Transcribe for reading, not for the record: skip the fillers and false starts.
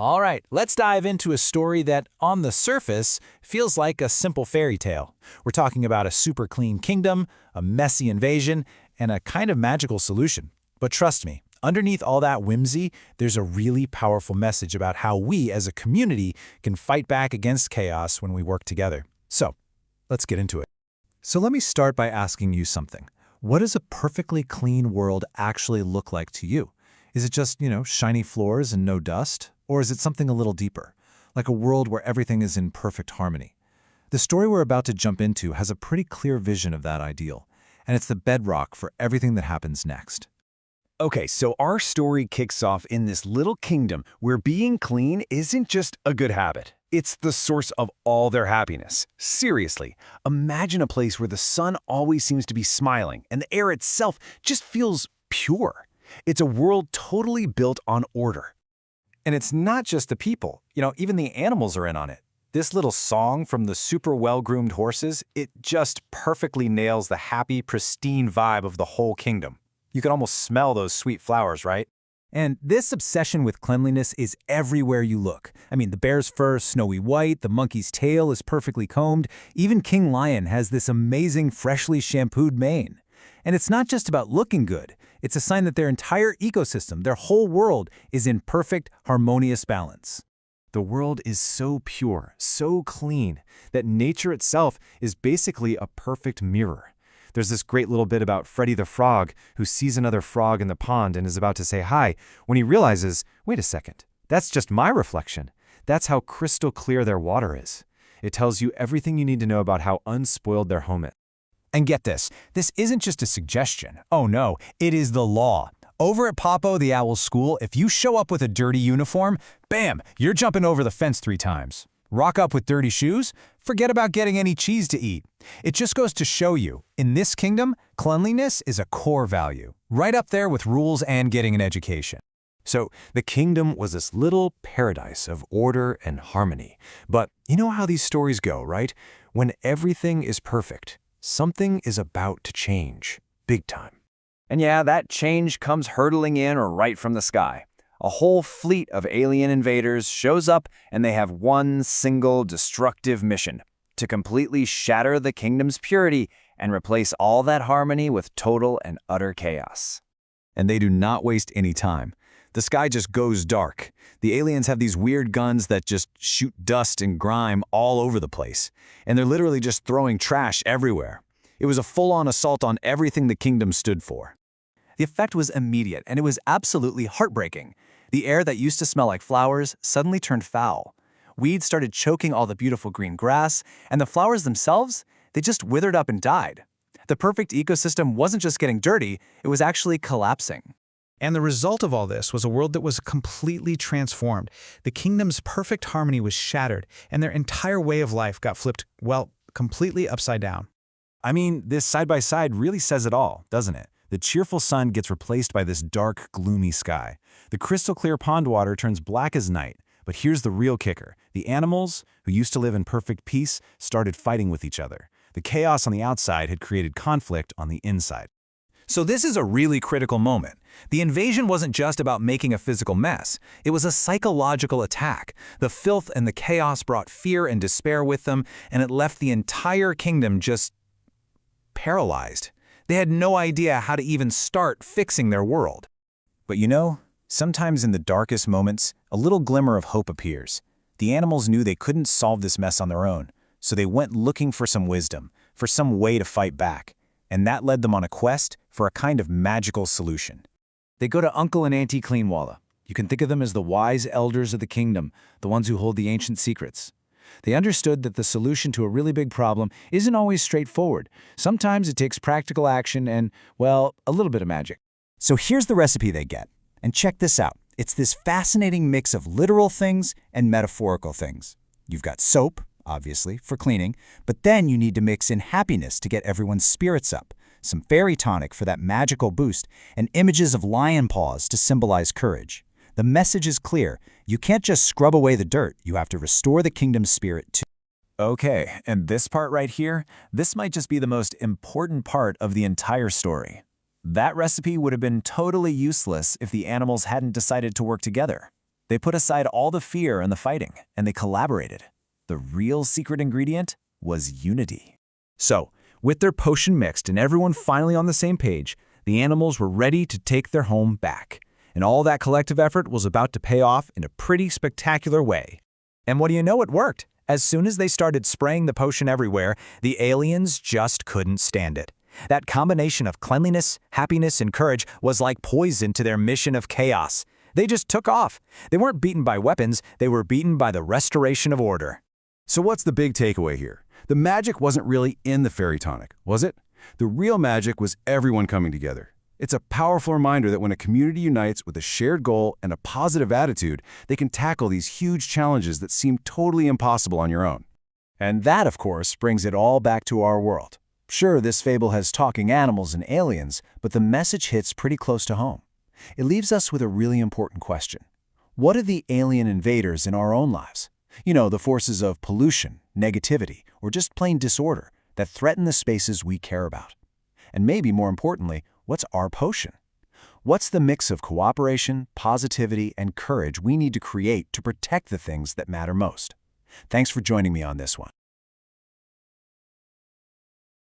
All right, let's dive into a story that, on the surface, feels like a simple fairy tale. We're talking about a super clean kingdom, a messy invasion, and a kind of magical solution. But trust me, underneath all that whimsy, there's a really powerful message about how we, as a community, can fight back against chaos when we work together. So, let's get into it. So let me start by asking you something. What does a perfectly clean world actually look like to you? Is it just, shiny floors and no dust? Or is it something a little deeper, like a world where everything is in perfect harmony? The story we're about to jump into has a pretty clear vision of that ideal, and it's the bedrock for everything that happens next. Okay, so our story kicks off in this little kingdom where being clean isn't just a good habit. It's the source of all their happiness. Seriously, imagine a place where the sun always seems to be smiling and the air itself just feels pure. It's a world totally built on order. And it's not just the people, even the animals are in on it. This little song from the super well-groomed horses, it just perfectly nails the happy, pristine vibe of the whole kingdom. You can almost smell those sweet flowers, right? And this obsession with cleanliness is everywhere you look. I mean, the bear's fur is snowy white, the monkey's tail is perfectly combed, even King Lion has this amazing freshly shampooed mane. And it's not just about looking good. It's a sign that their entire ecosystem, their whole world, is in perfect, harmonious balance. The world is so pure, so clean, that nature itself is basically a perfect mirror. There's this great little bit about Freddy the Frog who sees another frog in the pond and is about to say hi when he realizes, wait a second, that's just my reflection. That's how crystal clear their water is. It tells you everything you need to know about how unspoiled their home is. And get this isn't just a suggestion. Oh no, it is the law. Over at Popo the Owl's school, if you show up with a dirty uniform, bam, you're jumping over the fence 3 times. Rock up with dirty shoes? Forget about getting any cheese to eat. It just goes to show you, in this kingdom, cleanliness is a core value, right up there with rules and getting an education. So the kingdom was this little paradise of order and harmony. But you know how these stories go, right? When everything is perfect, something is about to change, big time. And yeah, that change comes hurtling in right from the sky. A whole fleet of alien invaders shows up and they have one single destructive mission: to completely shatter the kingdom's purity and replace all that harmony with total and utter chaos. And they do not waste any time. The sky just goes dark. The aliens have these weird guns that just shoot dust and grime all over the place. And they're literally just throwing trash everywhere. It was a full-on assault on everything the kingdom stood for. The effect was immediate, and it was absolutely heartbreaking. The air that used to smell like flowers suddenly turned foul. Weeds started choking all the beautiful green grass, and the flowers themselves, they just withered up and died. The perfect ecosystem wasn't just getting dirty, it was actually collapsing. And the result of all this was a world that was completely transformed. The kingdom's perfect harmony was shattered, and their entire way of life got flipped, completely upside down. I mean, this side-by-side really says it all, doesn't it? The cheerful sun gets replaced by this dark, gloomy sky. The crystal-clear pond water turns black as night. But here's the real kicker. The animals, who used to live in perfect peace, started fighting with each other. The chaos on the outside had created conflict on the inside. So this is a really critical moment. The invasion wasn't just about making a physical mess. It was a psychological attack. The filth and the chaos brought fear and despair with them, and it left the entire kingdom just paralyzed. They had no idea how to even start fixing their world. But sometimes in the darkest moments, a little glimmer of hope appears. The animals knew they couldn't solve this mess on their own, so they went looking for some wisdom, for some way to fight back. And that led them on a quest for a kind of magical solution. They go to Uncle and Auntie Cleanwalla. You can think of them as the wise elders of the kingdom, the ones who hold the ancient secrets. They understood that the solution to a really big problem isn't always straightforward. Sometimes it takes practical action and, a little bit of magic. So here's the recipe they get. And check this out. It's this fascinating mix of literal things and metaphorical things. You've got soap, obviously, for cleaning, but then you need to mix in happiness to get everyone's spirits up, some fairy tonic for that magical boost, and images of lion paws to symbolize courage. The message is clear. You can't just scrub away the dirt. You have to restore the kingdom's spirit too. Okay, and this part right here, this might just be the most important part of the entire story. That recipe would have been totally useless if the animals hadn't decided to work together. They put aside all the fear and the fighting, and they collaborated. The real secret ingredient was unity. So, with their potion mixed and everyone finally on the same page, the animals were ready to take their home back. And all that collective effort was about to pay off in a pretty spectacular way. And what do you know, it worked. As soon as they started spraying the potion everywhere, the aliens just couldn't stand it. That combination of cleanliness, happiness, and courage was like poison to their mission of chaos. They just took off. They weren't beaten by weapons, they were beaten by the restoration of order. So what's the big takeaway here? The magic wasn't really in the fairy tonic, was it? The real magic was everyone coming together. It's a powerful reminder that when a community unites with a shared goal and a positive attitude, they can tackle these huge challenges that seem totally impossible on your own. And that, of course, brings it all back to our world. Sure, this fable has talking animals and aliens, but the message hits pretty close to home. It leaves us with a really important question. What are the alien invaders in our own lives? You know, the forces of pollution, negativity, or just plain disorder that threaten the spaces we care about. And maybe more importantly, what's our potion? What's the mix of cooperation, positivity, and courage we need to create to protect the things that matter most? Thanks for joining me on this one.